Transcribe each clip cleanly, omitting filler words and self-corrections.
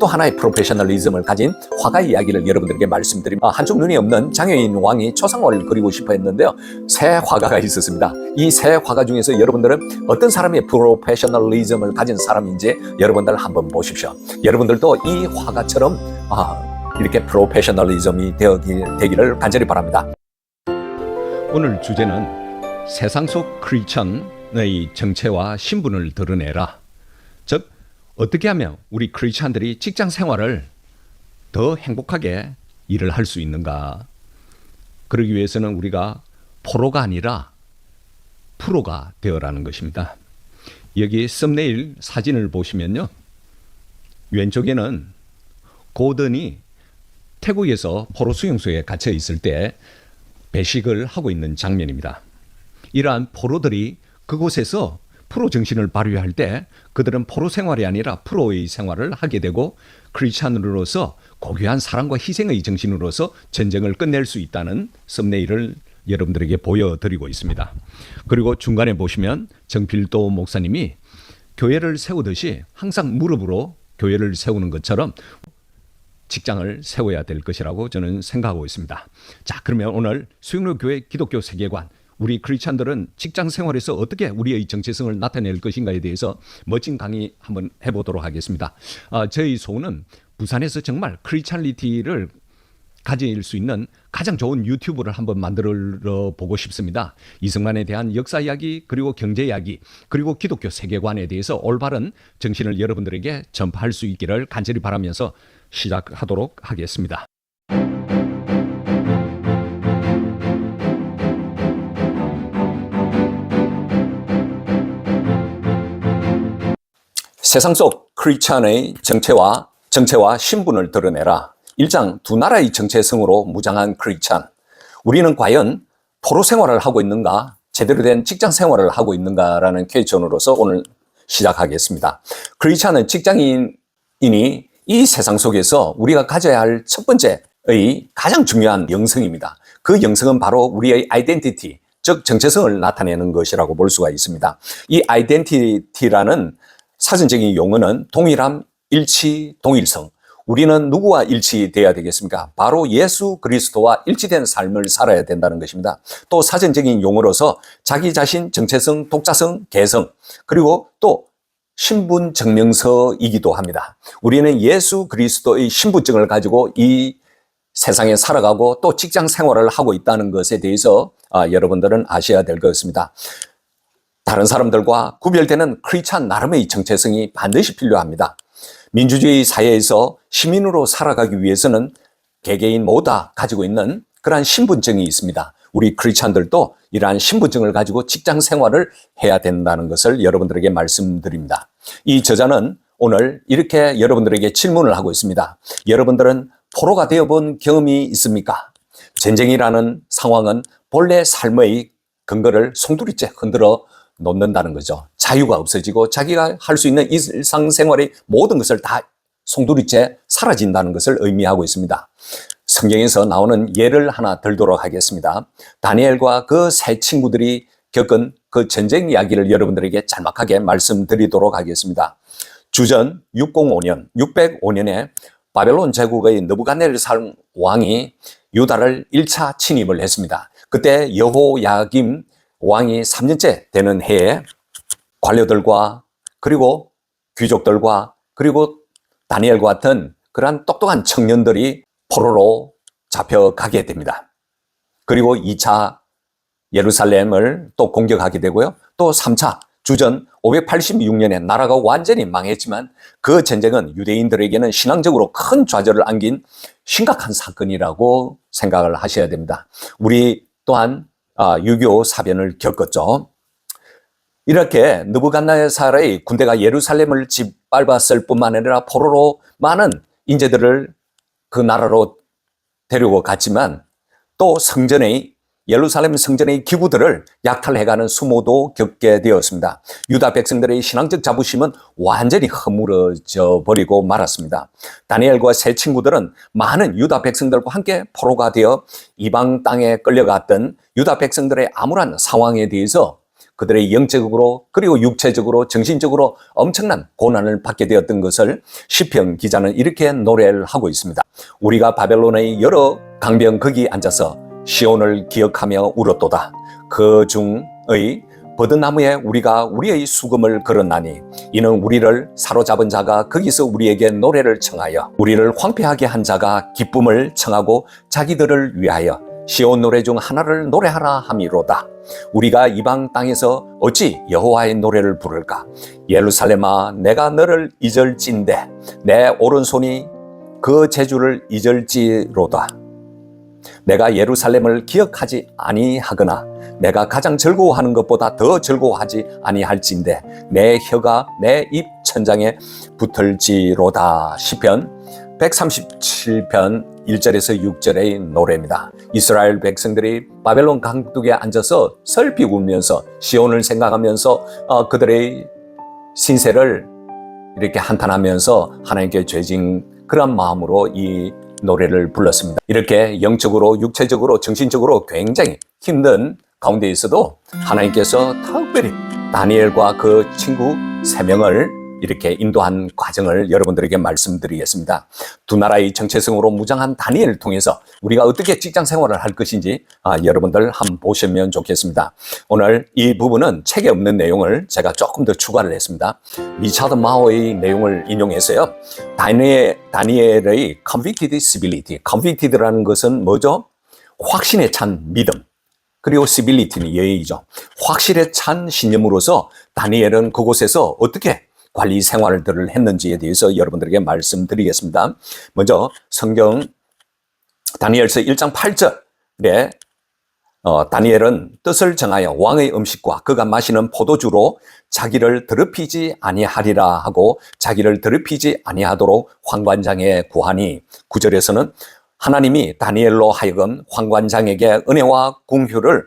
또 하나의 프로페셔널리즘을 가진 화가의 이야기를 여러분들에게 말씀드립니다. 한쪽 눈이 없는 장애인 왕이 초상화를 그리고 싶어 했는데요. 세 화가가 있었습니다. 이 세 화가 중에서 여러분들은 어떤 사람이 프로페셔널리즘을 가진 사람인지 여러분들 한번 보십시오. 여러분들도 이 화가처럼 이렇게 프로페셔널리즘이 되기를 간절히 바랍니다. 오늘 주제는 세상 속 크리스천의 정체와 신분을 드러내라. 즉, 어떻게 하면 우리 크리스천들이 직장 생활을 더 행복하게 일을 할 수 있는가. 그러기 위해서는 우리가 포로가 아니라 프로가 되어라는 것입니다. 여기 썸네일 사진을 보시면요, 왼쪽에는 고든이 태국에서 포로 수용소에 갇혀 있을 때 배식을 하고 있는 장면입니다. 이러한 포로들이 그곳에서 프로 정신을 발휘할 때 그들은 포로 생활이 아니라 프로의 생활을 하게 되고 크리스찬으로서 고귀한 사랑과 희생의 정신으로서 전쟁을 끝낼 수 있다는 썸네일을 여러분들에게 보여드리고 있습니다. 그리고 중간에 보시면 정필도 목사님이 교회를 세우듯이 항상 무릎으로 교회를 세우는 것처럼 직장을 세워야 될 것이라고 저는 생각하고 있습니다. 자, 그러면 오늘 수영로 교회 기독교 세계관, 우리 크리스찬들은 직장 생활에서 어떻게 우리의 정체성을 나타낼 것인가에 대해서 멋진 강의 한번 해보도록 하겠습니다. 저희 소원은 부산에서 정말 크리스찬리티를 가질 수 있는 가장 좋은 유튜브를 한번 만들어 보고 싶습니다. 이승만에 대한 역사 이야기, 그리고 경제 이야기, 그리고 기독교 세계관에 대해서 올바른 정신을 여러분들에게 전파할 수 있기를 간절히 바라면서 시작하도록 하겠습니다. 세상 속 크리스찬의 정체와 신분을 드러내라. 1장 두 나라의 정체성으로 무장한 크리스찬. 우리는 과연 포로 생활을 하고 있는가, 제대로 된 직장 생활을 하고 있는가라는 퀘스천으로서 오늘 시작하겠습니다. 크리스찬은 직장인이 이 세상 속에서 우리가 가져야 할 첫 번째의 가장 중요한 영성입니다. 그 영성은 바로 우리의 아이덴티티, 즉 정체성을 나타내는 것이라고 볼 수가 있습니다. 이 아이덴티티라는 사전적인 용어는 동일함, 일치, 동일성. 우리는 누구와 일치되어야 되겠습니까? 바로 예수 그리스도와 일치된 삶을 살아야 된다는 것입니다. 또 사전적인 용어로서 자기 자신, 정체성, 독자성, 개성, 그리고 또 신분 증명서이기도 합니다. 우리는 예수 그리스도의 신분증을 가지고 이 세상에 살아가고 또 직장 생활을 하고 있다는 것에 대해서 여러분들은 아셔야 될 것 같습니다. 다른 사람들과 구별되는 크리스찬 나름의 정체성이 반드시 필요합니다. 민주주의 사회에서 시민으로 살아가기 위해서는 개개인 모두 다 가지고 있는 그러한 신분증이 있습니다. 우리 크리스찬들도 이러한 신분증을 가지고 직장 생활을 해야 된다는 것을 여러분들에게 말씀드립니다. 이 저자는 오늘 이렇게 여러분들에게 질문을 하고 있습니다. 여러분들은 포로가 되어본 경험이 있습니까? 전쟁이라는 상황은 본래 삶의 근거를 송두리째 흔들어 놓는다는 거죠. 자유가 없어지고 자기가 할 수 있는 일상생활의 모든 것을 다 송두리째 사라진다는 것을 의미하고 있습니다. 성경에서 나오는 예를 하나 들도록 하겠습니다. 다니엘과 그 세 친구들이 겪은 그 전쟁 이야기를 여러분들에게 짤막하게 말씀드리도록 하겠습니다. 주전 605년에 바벨론 제국의 느부갓네살 왕이 유다를 1차 침입을 했습니다. 그때 여호야김 왕이 3년째 되는 해에 관료들과 그리고 귀족들과 그리고 다니엘과 같은 그러한 똑똑한 청년들이 포로로 잡혀가게 됩니다. 그리고 2차 예루살렘을 또 공격하게 되고요. 또 3차 주전 586년에 나라가 완전히 망했지만 그 전쟁은 유대인들에게는 신앙적으로 큰 좌절을 안긴 심각한 사건이라고 생각을 하셔야 됩니다. 우리 또한 6.25 사변을 겪었죠. 이렇게 느부갓네살의 군대가 예루살렘을 짓밟았을 뿐만 아니라 포로로 많은 인재들을 그 나라로 데리고 갔지만 또 예루살렘 성전의 기구들을 약탈해가는 수모도 겪게 되었습니다. 유다 백성들의 신앙적 자부심은 완전히 허물어져 버리고 말았습니다. 다니엘과 세 친구들은 많은 유다 백성들과 함께 포로가 되어 이방 땅에 끌려갔던 유다 백성들의 암울한 상황에 대해서 그들의 영적으로 그리고 육체적으로 정신적으로 엄청난 고난을 받게 되었던 것을 시편 기자는 이렇게 노래를 하고 있습니다. 우리가 바벨론의 여러 강병 거기 앉아서 시온을 기억하며 울었도다. 그 중의 버드나무에 우리가 우리의 수금을 걸었나니 이는 우리를 사로잡은 자가 거기서 우리에게 노래를 청하여 우리를 황폐하게 한 자가 기쁨을 청하고 자기들을 위하여 시온 노래 중 하나를 노래하라 함이로다. 우리가 이방 땅에서 어찌 여호와의 노래를 부를까? 예루살렘아, 내가 너를 잊을진대 내 오른손이 그 재주를 잊을지로다. 내가 예루살렘을 기억하지 아니하거나 내가 가장 즐거워하는 것보다 더 즐거워하지 아니할진대 내 혀가 내 입 천장에 붙을지로다. 시편 137편 1절에서 6절의 노래입니다. 이스라엘 백성들이 바벨론 강둑에 앉아서 슬피 울면서 시온을 생각하면서 그들의 신세를 이렇게 한탄하면서 하나님께 죄진 그런 마음으로 이 노래를 불렀습니다. 이렇게 영적으로 육체적으로 정신적으로 굉장히 힘든 가운데 있어도 하나님께서 특별히 다니엘과 그 친구 3명을 이렇게 인도한 과정을 여러분들에게 말씀드리겠습니다. 두 나라의 정체성으로 무장한 다니엘을 통해서 우리가 어떻게 직장 생활을 할 것인지 여러분들 한번 보시면 좋겠습니다. 오늘 이 부분은 책에 없는 내용을 제가 조금 더 추가를 했습니다. 리차드 마오의 내용을 인용해서요. 다니엘의 convicted civility, convicted라는 것은 뭐죠? 확신에 찬 믿음. 그리고 cibility는 예의죠. 확실에 찬 신념으로서 다니엘은 그곳에서 어떻게 관리 생활들을 했는지에 대해서 여러분들에게 말씀드리겠습니다. 먼저 성경 다니엘서 1장 8절에 다니엘은 뜻을 정하여 왕의 음식과 그가 마시는 포도주로 자기를 더럽히지 아니하리라 하고 자기를 더럽히지 아니하도록 환관장에 구하니 9절에서는 하나님이 다니엘로 하여금 환관장에게 은혜와 공효를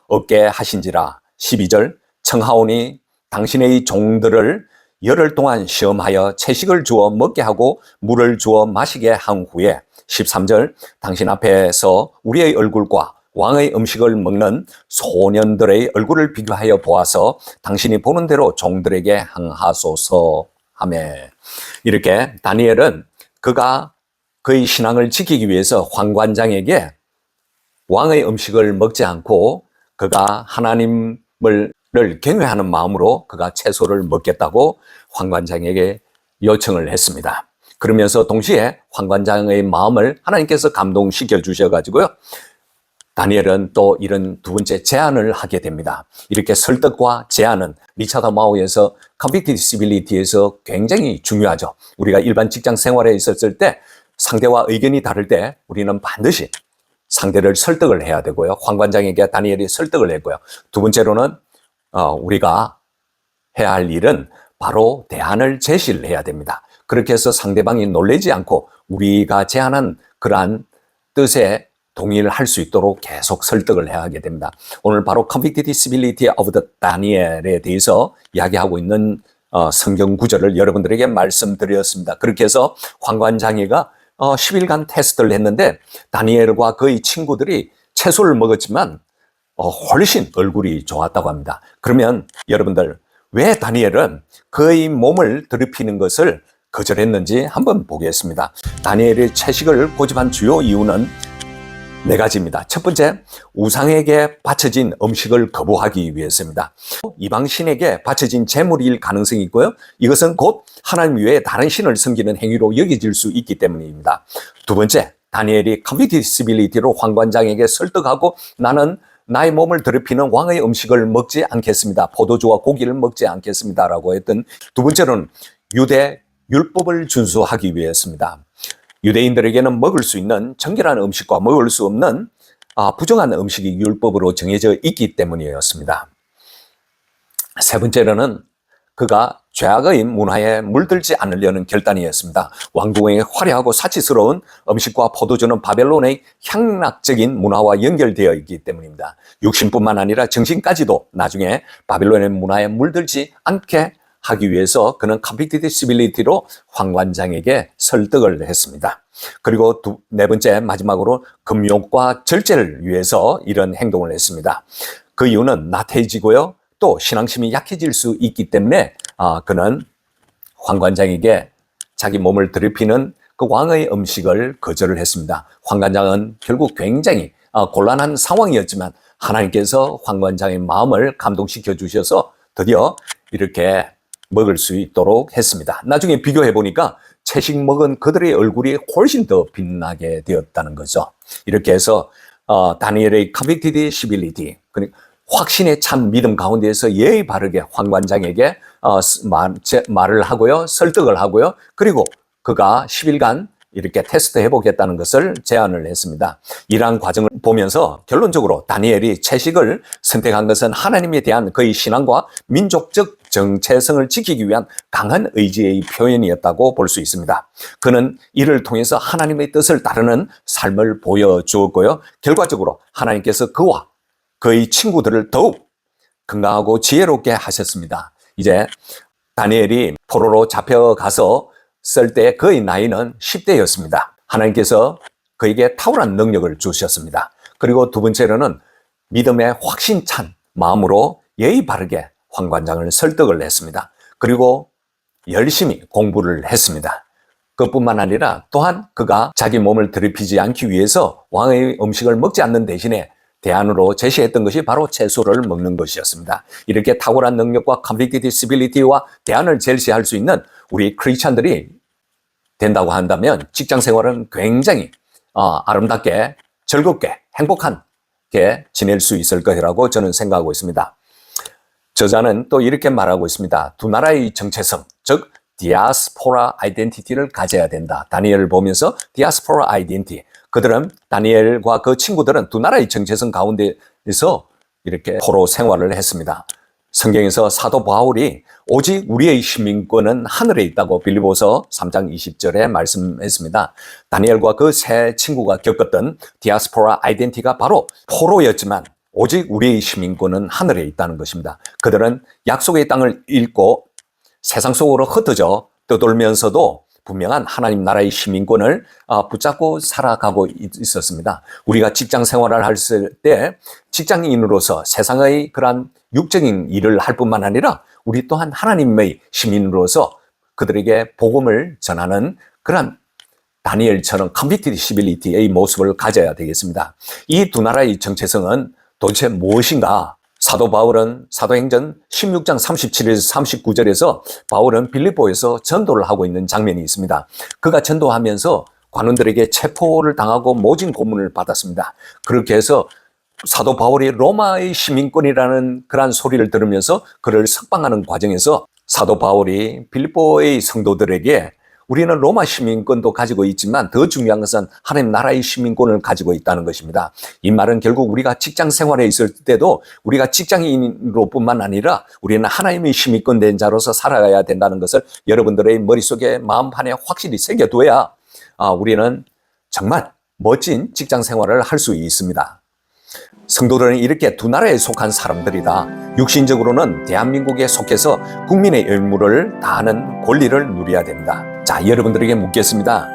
얻게 하신지라. 12절 청하오니 당신의 종들을 열흘 동안 시험하여 채식을 주어 먹게 하고 물을 주어 마시게 한 후에 13절 당신 앞에서 우리의 얼굴과 왕의 음식을 먹는 소년들의 얼굴을 비교하여 보아서 당신이 보는 대로 종들에게 행하소서 하며 이렇게 다니엘은 그가 그의 신앙을 지키기 위해서 환관장에게 왕의 음식을 먹지 않고 그가 하나님을 경외하는 마음으로 그가 채소를 먹겠다고 환관장에게 요청을 했습니다. 그러면서 동시에 환관장의 마음을 하나님께서 감동시켜 주셔가지고요. 다니엘은 또 이런 두 번째 제안을 하게 됩니다. 이렇게 설득과 제안은 리차드 마오에서 convicted civility에서 굉장히 중요하죠. 우리가 일반 직장 생활에 있었을 때 상대와 의견이 다를 때 우리는 반드시 상대를 설득을 해야 되고요. 환관장에게 다니엘이 설득을 했고요. 두 번째로는 우리가 해야 할 일은 바로 대안을 제시를 해야 됩니다. 그렇게 해서 상대방이 놀라지 않고 우리가 제안한 그러한 뜻에 동의를 할 수 있도록 계속 설득을 해야 하게 됩니다. 오늘 바로 convicted civility of the Daniel에 대해서 이야기하고 있는 성경 구절을 여러분들에게 말씀드렸습니다. 그렇게 해서 환관장애가 10일간 테스트를 했는데 다니엘과 그의 친구들이 채소를 먹었지만 훨씬 얼굴이 좋았다고 합니다. 그러면 여러분들 왜 다니엘은 그의 몸을 더럽히는 것을 거절했는지 한번 보겠습니다. 다니엘이 채식을 고집한 주요 이유는 4가지입니다. 첫 번째, 우상에게 바쳐진 음식을 거부하기 위해서입니다. 이방신에게 바쳐진 제물일 가능성이 있고요. 이것은 곧 하나님 외에 다른 신을 섬기는 행위로 여겨질 수 있기 때문입니다. 두 번째, 다니엘이 convicted civility로 환관장에게 설득하고 나는 나의 몸을 더럽히는 왕의 음식을 먹지 않겠습니다. 포도주와 고기를 먹지 않겠습니다. 라고 했던 두 번째로는 유대 율법을 준수하기 위해서입니다. 유대인들에게는 먹을 수 있는 정결한 음식과 먹을 수 없는 부정한 음식이 율법으로 정해져 있기 때문이었습니다. 세 번째로는 그가 죄악의 문화에 물들지 않으려는 결단이었습니다. 왕궁의 화려하고 사치스러운 음식과 포도주는 바벨론의 향락적인 문화와 연결되어 있기 때문입니다. 육신뿐만 아니라 정신까지도 나중에 바벨론의 문화에 물들지 않게 하기 위해서 그는 convicted civility로 환관장에게 설득을 했습니다. 그리고 네 번째 마지막으로 금욕과 절제를 위해서 이런 행동을 했습니다. 그 이유는 나태해지고요. 또 신앙심이 약해질 수 있기 때문에 그는 황관장에게 자기 몸을 더럽히는 그 왕의 음식을 거절을 했습니다. 황관장은 결국 굉장히 곤란한 상황이었지만 하나님께서 황관장의 마음을 감동시켜 주셔서 드디어 이렇게 먹을 수 있도록 했습니다. 나중에 비교해 보니까 채식 먹은 그들의 얼굴이 훨씬 더 빛나게 되었다는 거죠. 이렇게 해서 다니엘의 convictedability, 그러니까 확신의 참 믿음 가운데에서 예의 바르게 황관장에게 말을 하고요, 설득을 하고요, 그리고 그가 10일간 이렇게 테스트해 보겠다는 것을 제안을 했습니다. 이러한 과정을 보면서 결론적으로 다니엘이 채식을 선택한 것은 하나님에 대한 그의 신앙과 민족적 정체성을 지키기 위한 강한 의지의 표현이었다고 볼 수 있습니다. 그는 이를 통해서 하나님의 뜻을 따르는 삶을 보여주었고요. 결과적으로 하나님께서 그와 그의 친구들을 더욱 건강하고 지혜롭게 하셨습니다. 이제 다니엘이 포로로 잡혀가서 쓸 때 그의 나이는 10대였습니다. 하나님께서 그에게 탁월한 능력을 주셨습니다. 그리고 두 번째로는 믿음의 확신 찬 마음으로 예의 바르게 황관장을 설득을 했습니다. 그리고 열심히 공부를 했습니다. 그뿐만 아니라 또한 그가 자기 몸을 더럽히지 않기 위해서 왕의 음식을 먹지 않는 대신에 대안으로 제시했던 것이 바로 채소를 먹는 것이었습니다. 이렇게 탁월한 능력과 convictedability와 대안을 제시할 수 있는 우리 크리스찬들이 된다고 한다면 직장 생활은 굉장히 아름답게 즐겁게 행복하게 지낼 수 있을 것이라고 저는 생각하고 있습니다. 저자는 또 이렇게 말하고 있습니다. 두 나라의 정체성, 즉 디아스포라 아이덴티티를 가져야 된다. 다니엘을 보면서 디아스포라 아이덴티티, 그들은 다니엘과 그 친구들은 두 나라의 정체성 가운데에서 이렇게 포로 생활을 했습니다. 성경에서 사도 바울이 오직 우리의 시민권은 하늘에 있다고 빌립보서 3장 20절에 말씀했습니다. 다니엘과 그 세 친구가 겪었던 디아스포라 아이덴티티가 바로 포로였지만 오직 우리의 시민권은 하늘에 있다는 것입니다. 그들은 약속의 땅을 잃고 세상 속으로 흩어져 떠돌면서도 분명한 하나님 나라의 시민권을 붙잡고 살아가고 있었습니다. 우리가 직장 생활을 할 때 직장인으로서 세상의 그러한 육적인 일을 할 뿐만 아니라 우리 또한 하나님의 시민으로서 그들에게 복음을 전하는 그러한 다니엘처럼 convictedability의 모습을 가져야 되겠습니다. 이 두 나라의 정체성은 도대체 무엇인가? 사도 바울은 사도행전 16장 37에서 39절에서 바울은 빌립보에서 전도를 하고 있는 장면이 있습니다. 그가 전도하면서 관원들에게 체포를 당하고 모진 고문을 받았습니다. 그렇게 해서 사도 바울이 로마의 시민권이라는 그러한 소리를 들으면서 그를 석방하는 과정에서 사도 바울이 빌립보의 성도들에게 우리는 로마 시민권도 가지고 있지만 더 중요한 것은 하나님 나라의 시민권을 가지고 있다는 것입니다. 이 말은 결국 우리가 직장 생활에 있을 때도 우리가 직장인으로 뿐만 아니라 우리는 하나님의 시민권 된 자로서 살아가야 된다는 것을 여러분들의 머릿속에 마음판에 확실히 새겨둬야 우리는 정말 멋진 직장 생활을 할 수 있습니다. 성도들은 이렇게 두 나라에 속한 사람들이다. 육신적으로는 대한민국에 속해서 국민의 의무를 다하는 권리를 누려야 됩니다. 자, 여러분들에게 묻겠습니다.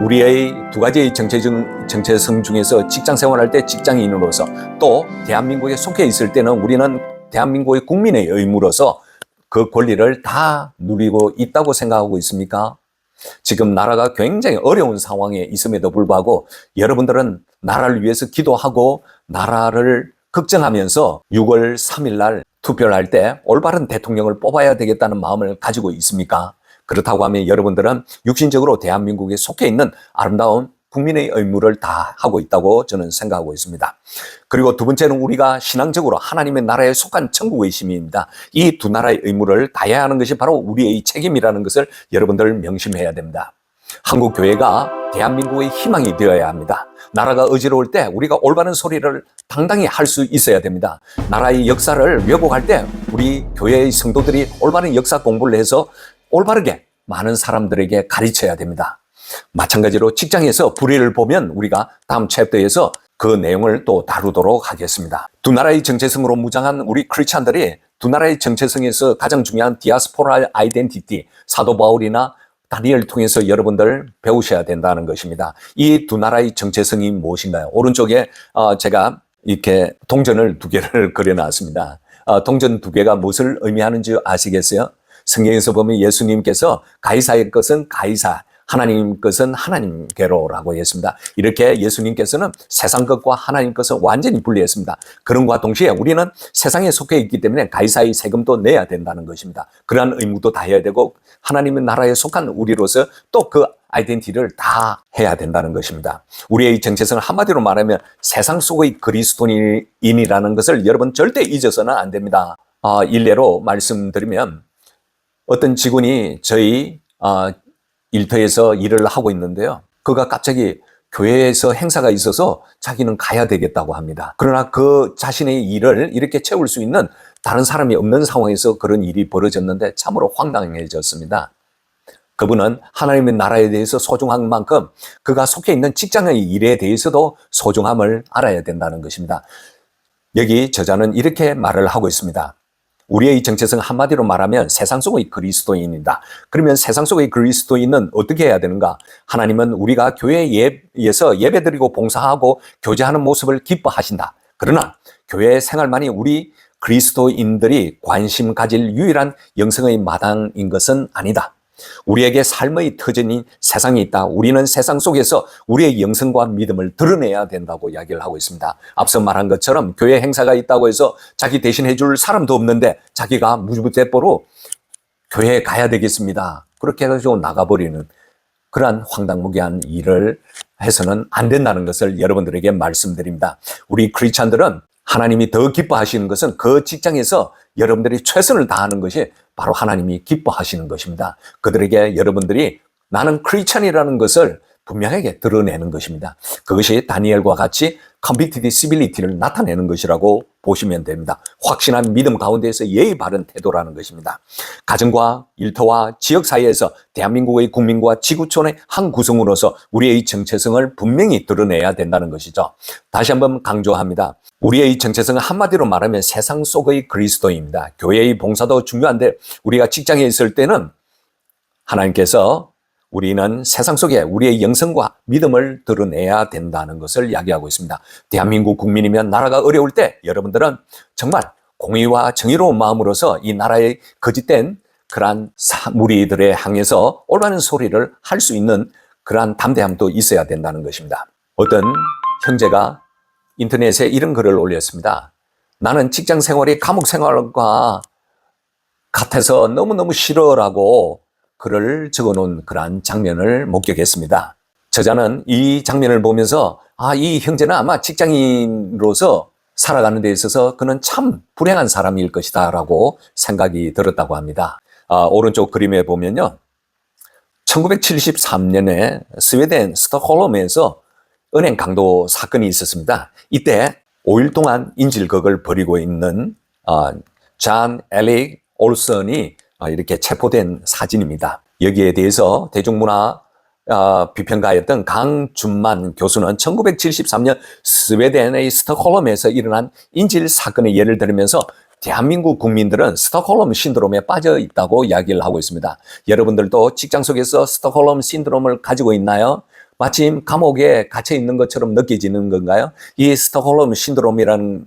우리의 두 가지의 정체성 중에서 직장 생활할 때 직장인으로서 또 대한민국에 속해 있을 때는 우리는 대한민국의 국민의 의무로서 그 권리를 다 누리고 있다고 생각하고 있습니까? 지금 나라가 굉장히 어려운 상황에 있음에도 불구하고 여러분들은 나라를 위해서 기도하고 나라를 걱정하면서 6월 3일 날 투표를 할 때 올바른 대통령을 뽑아야 되겠다는 마음을 가지고 있습니까? 그렇다고 하면 여러분들은 육신적으로 대한민국에 속해 있는 아름다운 국민의 의무를 다 하고 있다고 저는 생각하고 있습니다. 그리고 두 번째는 우리가 신앙적으로 하나님의 나라에 속한 천국의 시민입니다. 이 두 나라의 의무를 다해야 하는 것이 바로 우리의 책임이라는 것을 여러분들 명심해야 됩니다. 한국 교회가 대한민국의 희망이 되어야 합니다. 나라가 어지러울 때 우리가 올바른 소리를 당당히 할 수 있어야 됩니다. 나라의 역사를 왜곡할 때 우리 교회의 성도들이 올바른 역사 공부를 해서 올바르게 많은 사람들에게 가르쳐야 됩니다. 마찬가지로 직장에서 불의를 보면 우리가 다음 챕터에서 그 내용을 또 다루도록 하겠습니다. 두 나라의 정체성으로 무장한 우리 크리스찬들이 두 나라의 정체성에서 가장 중요한 디아스포라 아이덴티티, 사도 바울이나 다니엘을 통해서 여러분들 배우셔야 된다는 것입니다. 이 두 나라의 정체성이 무엇인가요? 오른쪽에 제가 이렇게 동전을 두 개를 그려놨습니다. 동전 두 개가 무엇을 의미하는지 아시겠어요? 성경에서 보면 예수님께서 가이사의 것은 가이사, 하나님 것은 하나님께로라고 했습니다. 이렇게 예수님께서는 세상 것과 하나님 것을 완전히 분리했습니다. 그런과 동시에 우리는 세상에 속해 있기 때문에 가이사의 세금도 내야 된다는 것입니다. 그러한 의무도 다 해야 되고 하나님의 나라에 속한 우리로서 또 그 아이덴티티를 다 해야 된다는 것입니다. 우리의 정체성을 한마디로 말하면 세상 속의 그리스도인이라는 것을 여러분 절대 잊어서는 안 됩니다. 일례로 말씀드리면 어떤 직원이 저희 일터에서 일을 하고 있는데요. 그가 갑자기 교회에서 행사가 있어서 자기는 가야 되겠다고 합니다. 그러나 그 자신의 일을 이렇게 채울 수 있는 다른 사람이 없는 상황에서 그런 일이 벌어졌는데 참으로 황당해졌습니다. 그분은 하나님의 나라에 대해서 소중한 만큼 그가 속해 있는 직장의 일에 대해서도 소중함을 알아야 된다는 것입니다. 여기 저자는 이렇게 말을 하고 있습니다. 우리의 정체성 한마디로 말하면 세상 속의 그리스도인이다. 그러면 세상 속의 그리스도인은 어떻게 해야 되는가? 하나님은 우리가 교회에서 예배드리고 봉사하고 교제하는 모습을 기뻐하신다. 그러나 교회 생활만이 우리 그리스도인들이 관심 가질 유일한 영성의 마당인 것은 아니다. 우리에게 삶의 터전인 세상이 있다. 우리는 세상 속에서 우리의 영성과 믿음을 드러내야 된다고 이야기를 하고 있습니다. 앞서 말한 것처럼 교회 행사가 있다고 해서 자기 대신해 줄 사람도 없는데 자기가 무주대포로 교회에 가야 되겠습니다. 그렇게 해가지고 나가버리는 그러한 황당무계한 일을 해서는 안 된다는 것을 여러분들에게 말씀드립니다. 우리 크리스찬들은 하나님이 더 기뻐하시는 것은 그 직장에서 여러분들이 최선을 다하는 것이 바로 하나님이 기뻐하시는 것입니다. 그들에게 여러분들이 나는 크리스찬이라는 것을 분명하게 드러내는 것입니다. 그것이 다니엘과 같이 컨비티디시빌리티를 나타내는 것이라고 보시면 됩니다. 확신한 믿음 가운데에서 예의 바른 태도라는 것입니다. 가정과 일터와 지역 사회에서 대한민국의 국민과 지구촌의 한 구성으로서 우리의 정체성을 분명히 드러내야 된다는 것이죠. 다시 한번 강조합니다. 우리의 정체성은 한마디로 말하면 세상 속의 그리스도입니다. 교회의 봉사도 중요한데 우리가 직장에 있을 때는 하나님께서 우리는 세상 속에 우리의 영성과 믿음을 드러내야 된다는 것을 이야기하고 있습니다. 대한민국 국민이면 나라가 어려울 때 여러분들은 정말 공의와 정의로운 마음으로서 이 나라의 거짓된 그러한 무리들에 향해서 올바른 소리를 할 수 있는 그러한 담대함도 있어야 된다는 것입니다. 어떤 형제가 인터넷에 이런 글을 올렸습니다. 나는 직장 생활이 감옥 생활과 같아서 너무너무 싫어라고 글을 적어놓은 그러한 장면을 목격했습니다. 저자는 이 장면을 보면서 이 형제는 아마 직장인으로서 살아가는 데 있어서 그는 참 불행한 사람일 것이다 라고 생각이 들었다고 합니다. 오른쪽 그림에 보면요. 1973년에 스웨덴 스톡홀름에서 은행 강도 사건이 있었습니다. 이때 5일 동안 인질극을 벌이고 있는 존 엘릭 올슨이 이렇게 체포된 사진입니다. 여기에 대해서 대중문화 비평가였던 강준만 교수는 1973년 스웨덴의 스톡홀름에서 일어난 인질 사건의 예를 들면서 대한민국 국민들은 스톡홀름 신드롬에 빠져 있다고 이야기를 하고 있습니다. 여러분들도 직장 속에서 스톡홀름 신드롬을 가지고 있나요? 마침 감옥에 갇혀 있는 것처럼 느껴지는 건가요? 이 스톡홀름 신드롬이라는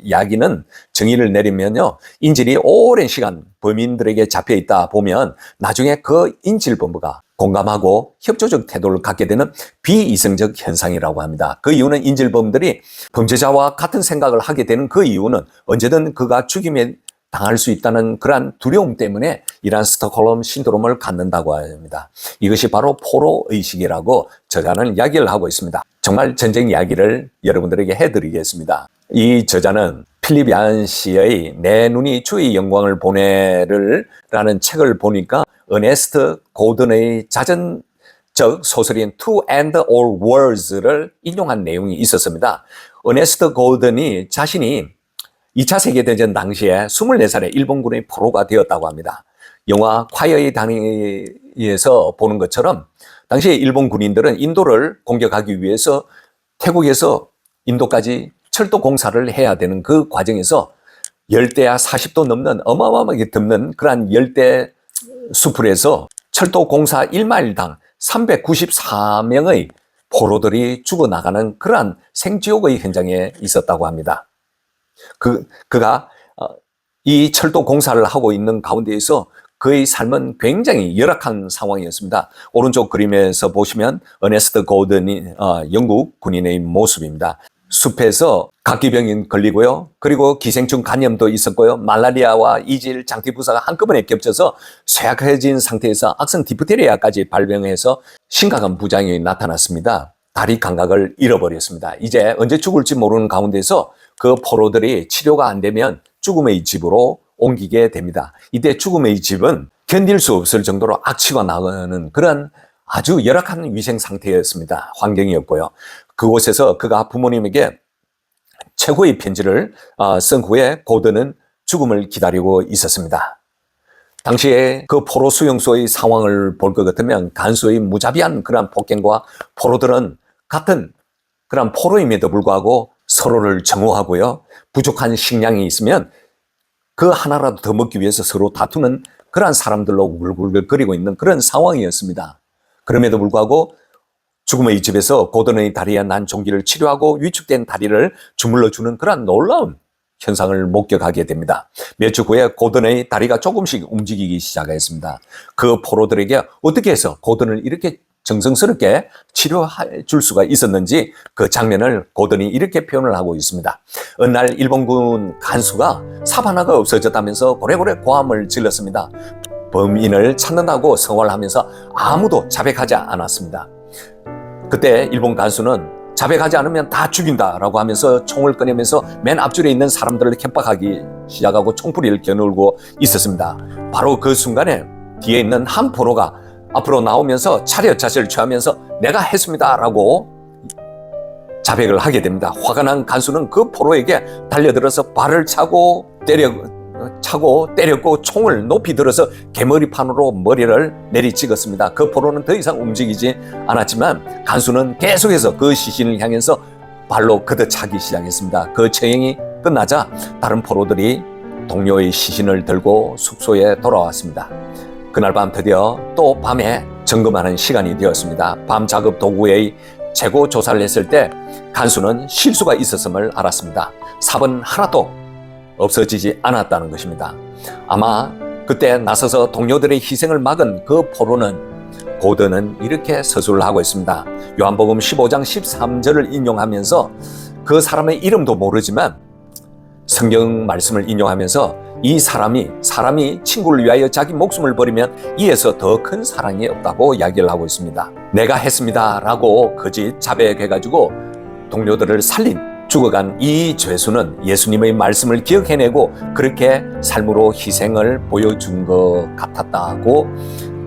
이야기는 정의를 내리면요. 인질이 오랜 시간 범인들에게 잡혀 있다 보면 나중에 그 인질본부가 공감하고 협조적 태도를 갖게 되는 비이성적 현상이라고 합니다. 그 이유는 인질범들이 범죄자와 같은 생각을 하게 되는 그 이유는 언제든 그가 죽임에 당할 수 있다는 그러한 두려움 때문에 이러한 스톡홀름 신드롬을 갖는다고 합니다. 이것이 바로 포로의식이라고 저자는 이야기를 하고 있습니다. 정말 전쟁 이야기를 여러분들에게 해드리겠습니다. 이 저자는 필립 얀시의 내 눈이 주의 영광을 보내를 라는 책을 보니까 어네스트 고든의 자전적 소설인 To End All Wars를 인용한 내용이 있었습니다. 어네스트 고든이 자신이 2차 세계대전 당시에 24살에 일본군의 포로가 되었다고 합니다. 영화 콰이어의 단위에서 보는 것처럼 당시에 일본 군인들은 인도를 공격하기 위해서 태국에서 인도까지 철도 공사를 해야 되는 그 과정에서 열대야 40도 넘는 어마어마하게 덥는 그러한 열대 수풀에서 철도 공사 1마일당 394명의 포로들이 죽어나가는 그러한 생지옥의 현장에 있었다고 합니다. 그가 이 철도 공사를 하고 있는 가운데에서 그의 삶은 굉장히 열악한 상황이었습니다. 오른쪽 그림에서 보시면 어네스트 고든이 영국 군인의 모습입니다. 숲에서 각기병이 걸리고요. 그리고 기생충 간염도 있었고요. 말라리아와 이질, 장티푸사가 한꺼번에 겹쳐서 쇠약해진 상태에서 악성 디프테리아까지 발병해서 심각한 부작용이 나타났습니다. 다리 감각을 잃어버렸습니다. 이제 언제 죽을지 모르는 가운데서 그 포로들이 치료가 안 되면 죽음의 집으로 옮기게 됩니다. 이때 죽음의 집은 견딜 수 없을 정도로 악취가 나는 그런 아주 열악한 위생 상태였습니다. 환경이었고요. 그곳에서 그가 부모님에게 최고의 편지를 쓴 후에 고든은 죽음을 기다리고 있었습니다. 당시에 그 포로 수용소의 상황을 볼 것 같으면 간수의 무자비한 그런 폭행과 포로들은 같은 그런 포로임에도 불구하고 서로를 정오하고요. 부족한 식량이 있으면 그 하나라도 더 먹기 위해서 서로 다투는 그러한 사람들로 울글글거리고 있는 그런 상황이었습니다. 그럼에도 불구하고 죽음의 집에서 고든의 다리에 난 종기를 치료하고 위축된 다리를 주물러주는 그런 놀라운 현상을 목격하게 됩니다. 몇 주 후에 고든의 다리가 조금씩 움직이기 시작했습니다. 그 포로들에게 어떻게 해서 고든을 이렇게 정성스럽게 치료해 줄 수가 있었는지 그 장면을 고든이 이렇게 표현을 하고 있습니다. 어느 날 일본군 간수가 사바나가 없어졌다면서 고래고래 고함을 질렀습니다. 범인을 찾는다고 성화를 하면서 아무도 자백하지 않았습니다. 그때 일본 간수는 자백하지 않으면 다 죽인다라고 하면서 총을 꺼내면서 맨 앞줄에 있는 사람들을 협박하기 시작하고 총뿌리를 겨누고 있었습니다. 바로 그 순간에 뒤에 있는 한 포로가 앞으로 나오면서 차렷 자세를 취하면서 내가 했습니다라고 자백을 하게 됩니다. 화가 난 간수는 그 포로에게 달려들어서 발을 차고 때렸고 총을 높이 들어서 개머리판으로 머리를 내리찍었습니다. 그 포로는 더 이상 움직이지 않았지만 간수는 계속해서 그 시신을 향해서 발로 걷어차기 시작했습니다. 그 처형이 끝나자 다른 포로들이 동료의 시신을 들고 숙소에 돌아왔습니다. 그날 밤 드디어 또 밤에 점검하는 시간이 되었습니다. 밤 작업 도구의 재고 조사를 했을 때 간수는 실수가 있었음을 알았습니다. 삽은 하나도 없어지지 않았다는 것입니다. 아마 그때 나서서 동료들의 희생을 막은 그 포로는 고든은 이렇게 서술을 하고 있습니다. 요한복음 15장 13절을 인용하면서 그 사람의 이름도 모르지만 성경 말씀을 인용하면서 이 사람이 친구를 위하여 자기 목숨을 버리면 이에서 더 큰 사랑이 없다고 이야기를 하고 있습니다. 내가 했습니다 라고 거짓 자백해가지고 동료들을 살린 죽어간 이 죄수는 예수님의 말씀을 기억해내고 그렇게 삶으로 희생을 보여준 것 같았다고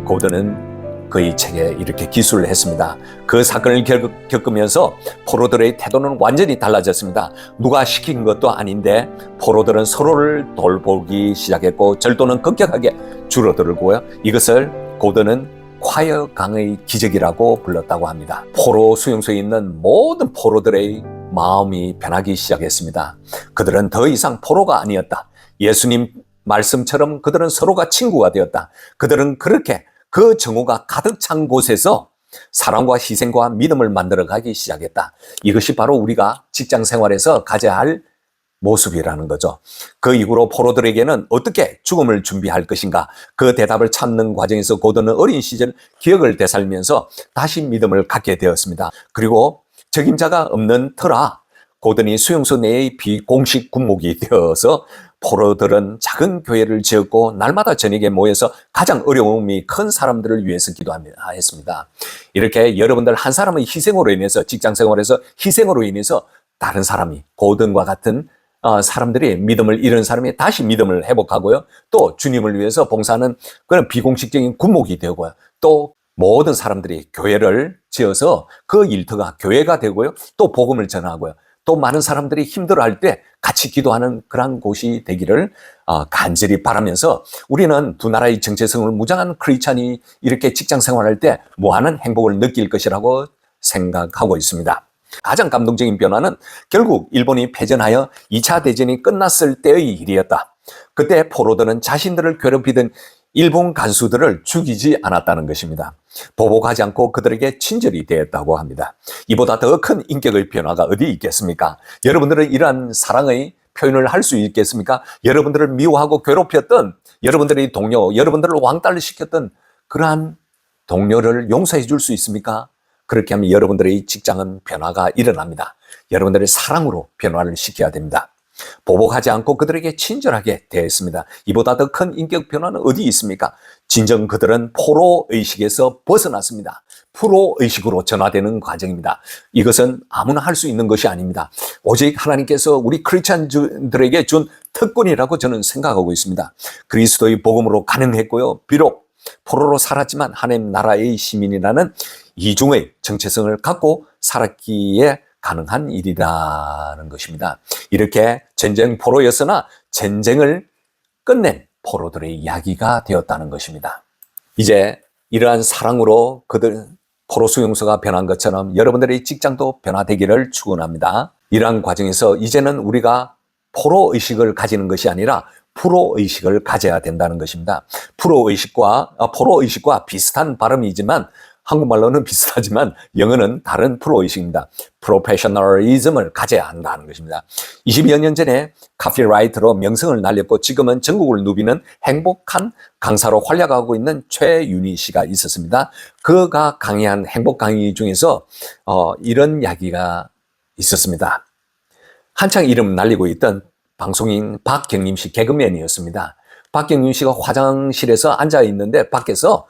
고든은 그의 책에 이렇게 기술을 했습니다. 그 사건을 겪으면서 포로들의 태도는 완전히 달라졌습니다. 누가 시킨 것도 아닌데 포로들은 서로를 돌보기 시작했고 절도는 급격하게 줄어들고요. 이것을 고든은 콰이어강의 기적이라고 불렀다고 합니다. 포로 수용소에 있는 모든 포로들의 마음이 변하기 시작했습니다. 그들은 더 이상 포로가 아니었다. 예수님 말씀처럼 그들은 서로가 친구가 되었다. 그들은 그렇게 그 정오가 가득 찬 곳에서 사랑과 희생과 믿음을 만들어가기 시작했다. 이것이 바로 우리가 직장 생활에서 가져야 할 모습이라는 거죠. 그 이후로 포로들에게는 어떻게 죽음을 준비할 것인가 그 대답을 찾는 과정에서 고든은 어린 시절 기억을 되살면서 다시 믿음을 갖게 되었습니다. 그리고 적임자가 없는 터라 고든이 수용소 내의 비공식 군목이 되어서 포로들은 작은 교회를 지었고 날마다 저녁에 모여서 가장 어려움이 큰 사람들을 위해서 기도했습니다. 이렇게 여러분들 한 사람의 희생으로 인해서 직장생활에서 희생으로 인해서 다른 사람이 고든과 같은 사람들이 믿음을 잃은 사람이 다시 믿음을 회복하고요. 또 주님을 위해서 봉사하는 그런 비공식적인 군목이 되고요. 또 모든 사람들이 교회를 지어서 그 일터가 교회가 되고요. 또 복음을 전하고요. 또 많은 사람들이 힘들어할 때 같이 기도하는 그런 곳이 되기를 간절히 바라면서 우리는 두 나라의 정체성을 무장한 크리스찬이 이렇게 직장 생활할 때 무한한 행복을 느낄 것이라고 생각하고 있습니다. 가장 감동적인 변화는 결국 일본이 패전하여 2차 대전이 끝났을 때의 일이었다. 그때 포로들은 자신들을 괴롭히던 일본 간수들을 죽이지 않았다는 것입니다. 보복하지 않고 그들에게 친절히 대했다고 합니다. 이보다 더 큰 인격의 변화가 어디 있겠습니까? 여러분들은 이러한 사랑의 표현을 할 수 있겠습니까? 여러분들을 미워하고 괴롭혔던 여러분들의 동료, 여러분들을 왕따를 시켰던 그러한 동료를 용서해 줄 수 있습니까? 그렇게 하면 여러분들의 직장은 변화가 일어납니다. 여러분들의 사랑으로 변화를 시켜야 됩니다. 보복하지 않고 그들에게 친절하게 대했습니다. 이보다 더 큰 인격 변화는 어디 있습니까? 진정 그들은 포로의식에서 벗어났습니다. 프로의식으로 전화되는 과정입니다. 이것은 아무나 할 수 있는 것이 아닙니다. 오직 하나님께서 우리 크리스찬들에게 준 특권이라고 저는 생각하고 있습니다. 그리스도의 복음으로 가능했고요. 비록 포로로 살았지만 하나님 나라의 시민이라는 이중의 정체성을 갖고 살았기에 가능한 일이라는 것입니다. 이렇게 전쟁 포로였으나 전쟁을 끝낸 포로들의 이야기가 되었다는 것입니다. 이제 이러한 사랑으로 그들 포로 수용소가 변한 것처럼 여러분들의 직장도 변화되기를 축원합니다. 이러한 과정에서 이제는 우리가 포로의식을 가지는 것이 아니라 프로의식을 가져야 된다는 것입니다. 포로의식과 비슷한 발음이지만 한국말로는 비슷하지만 영어는 다른 프로의식입니다. 프로페셔널리즘을 가져야 한다는 것입니다. 20여 년 전에 카피라이터로 명성을 날렸고 지금은 전국을 누비는 행복한 강사로 활약하고 있는 최윤희 씨가 있었습니다. 그가 강의한 행복 강의 중에서 이런 이야기가 있었습니다. 한창 이름 날리고 있던 방송인 박경림 씨 개그맨이었습니다. 박경림 씨가 화장실에서 앉아 있는데 밖에서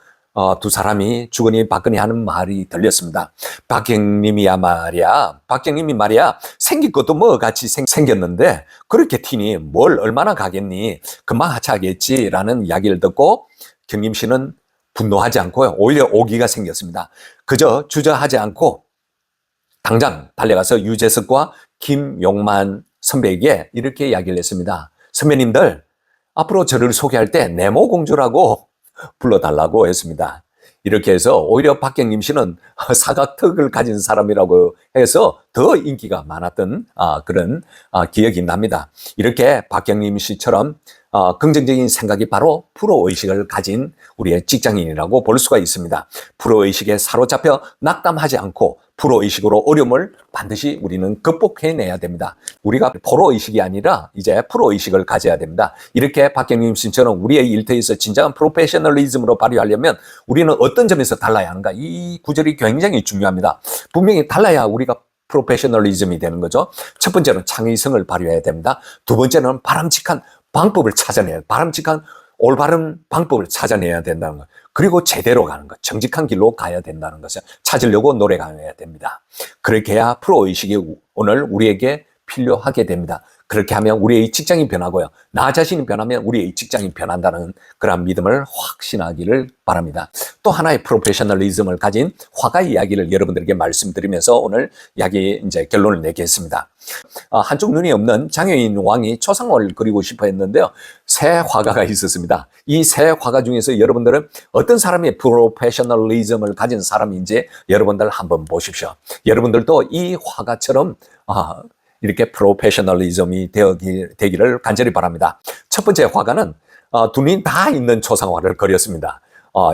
두 사람이 주거니 받거니 하는 말이 들렸습니다. 박경림이 말이야 생긴 것도 뭐 같이 생겼는데 그렇게 티니 뭘 얼마나 가겠니? 금방 하차하겠지라는 이야기를 듣고 경림 씨는 분노하지 않고요. 오히려 오기가 생겼습니다. 그저 주저하지 않고 당장 달려가서 유재석과 김용만 선배에게 이렇게 이야기를 했습니다. 선배님들, 앞으로 저를 소개할 때 네모 공주라고 불러달라고 했습니다. 이렇게 해서 오히려 박경림 씨는 사각턱을 가진 사람이라고 해서 더 인기가 많았던 그런 기억이 납니다. 이렇게 박경림 씨처럼 긍정적인 생각이 바로 프로의식을 가진 우리의 직장인이라고 볼 수가 있습니다. 프로의식에 사로잡혀 낙담하지 않고 프로의식으로 어려움을 반드시 우리는 극복해내야 됩니다. 우리가 포로의식이 아니라 이제 프로의식을 가져야 됩니다. 이렇게 박경림 씨처럼 우리의 일터에서 진정한 프로페셔널리즘으로 발휘하려면 우리는 어떤 점에서 달라야 하는가? 이 구절이 굉장히 중요합니다. 분명히 달라야 우리가 프로페셔널리즘이 되는 거죠. 첫 번째는 창의성을 발휘해야 됩니다. 두 번째는 바람직한 올바른 방법을 찾아내야 된다는 것. 그리고 제대로 가는 것, 정직한 길로 가야 된다는 것을 찾으려고 노력해야 됩니다. 그렇게 해야 프로의식이 오늘 우리에게 필요하게 됩니다. 그렇게 하면 우리의 직장이 변하고요. 나 자신이 변하면 우리의 직장이 변한다는 그런 믿음을 확신하기를 바랍니다. 또 하나의 프로페셔널리즘을 가진 화가 이야기를 여러분들에게 말씀드리면서 오늘 이야기 이제 결론을 내겠습니다. 한쪽 눈이 없는 장애인 왕이 초상화를 그리고 싶어 했는데요. 세 화가가 있었습니다. 이 세 화가 중에서 여러분들은 어떤 사람이 프로페셔널리즘을 가진 사람인지 여러분들 한번 보십시오. 여러분들도 이 화가처럼 이렇게 프로페셔널리즘이 되기를 간절히 바랍니다. 첫 번째 화가는 두 눈이 다 있는 초상화를 그렸습니다.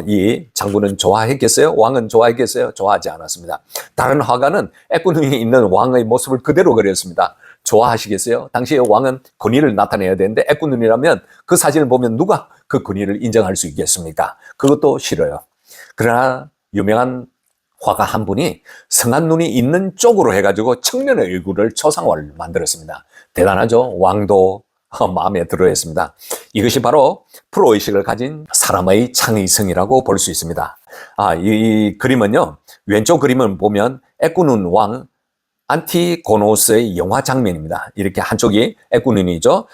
이 장군은 좋아했겠어요? 왕은 좋아했겠어요? 좋아하지 않았습니다. 다른 화가는 애꾸눈이 있는 왕의 모습을 그대로 그렸습니다. 좋아하시겠어요? 당시에 왕은 권위를 나타내야 되는데 애꾸눈이라면 그 사진을 보면 누가 그 권위를 인정할 수 있겠습니까? 그것도 싫어요. 그러나 유명한 화가 한 분이 성한 눈이 있는 쪽으로 해가지고 청년의 얼굴을 초상화를 만들었습니다. 대단하죠? 왕도 마음에 들어했습니다. 이것이 바로 프로의식을 가진 사람의 창의성이라고 볼 수 있습니다. 이 그림은요, 왼쪽 그림을 보면 애꾸눈 왕 안티고노스의 영화 장면입니다. 이렇게 한쪽이 애꾸눈이죠.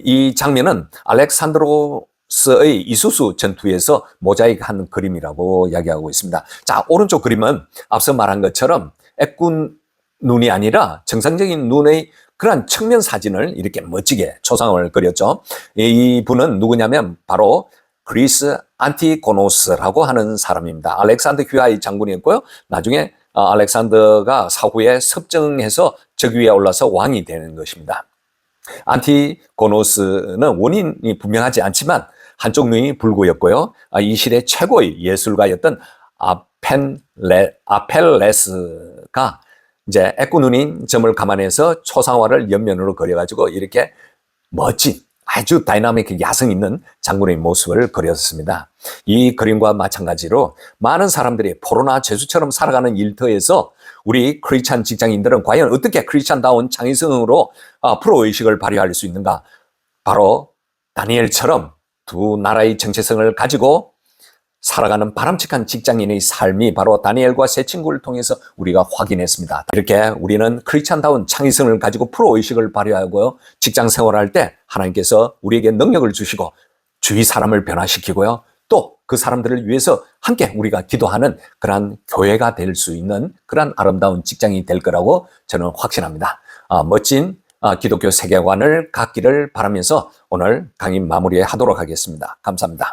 이 장면은 알렉산드로스의 이수수 전투에서 모자이크한 그림이라고 이야기하고 있습니다. 자, 오른쪽 그림은 앞서 말한 것처럼 애꾼 눈이 아니라 정상적인 눈의 그러한 측면 사진을 이렇게 멋지게 초상을 그렸죠. 이 분은 누구냐면 바로 그리스 안티고노스라고 하는 사람입니다. 알렉산더 휘하의 장군이었고요. 나중에 알렉산더가 사후에 섭정해서 즉위에 올라서 왕이 되는 것입니다. 안티고노스는 원인이 분명하지 않지만 한쪽 눈이 불구였고요. 이 시대 최고의 예술가였던 아펠레스가 이제 애꾸눈인 점을 감안해서 초상화를 옆면으로 그려가지고 이렇게 멋진 아주 다이나믹 야성 있는 장군의 모습을 그렸습니다. 이 그림과 마찬가지로 많은 사람들이 포로나 죄수처럼 살아가는 일터에서 우리 크리스찬 직장인들은 과연 어떻게 크리스찬다운 창의성으로 프로의식을 발휘할 수 있는가? 바로 다니엘처럼 두 나라의 정체성을 가지고 살아가는 바람직한 직장인의 삶이 바로 다니엘과 세 친구를 통해서 우리가 확인했습니다. 이렇게 우리는 크리스찬다운 창의성을 가지고 프로의식을 발휘하고요. 직장 생활할 때 하나님께서 우리에게 능력을 주시고 주위 사람을 변화시키고요. 또 그 사람들을 위해서 함께 우리가 기도하는 그러한 교회가 될 수 있는 그러한 아름다운 직장이 될 거라고 저는 확신합니다. 멋진 기독교 세계관을 갖기를 바라면서 오늘 강의 마무리하도록 하겠습니다. 감사합니다.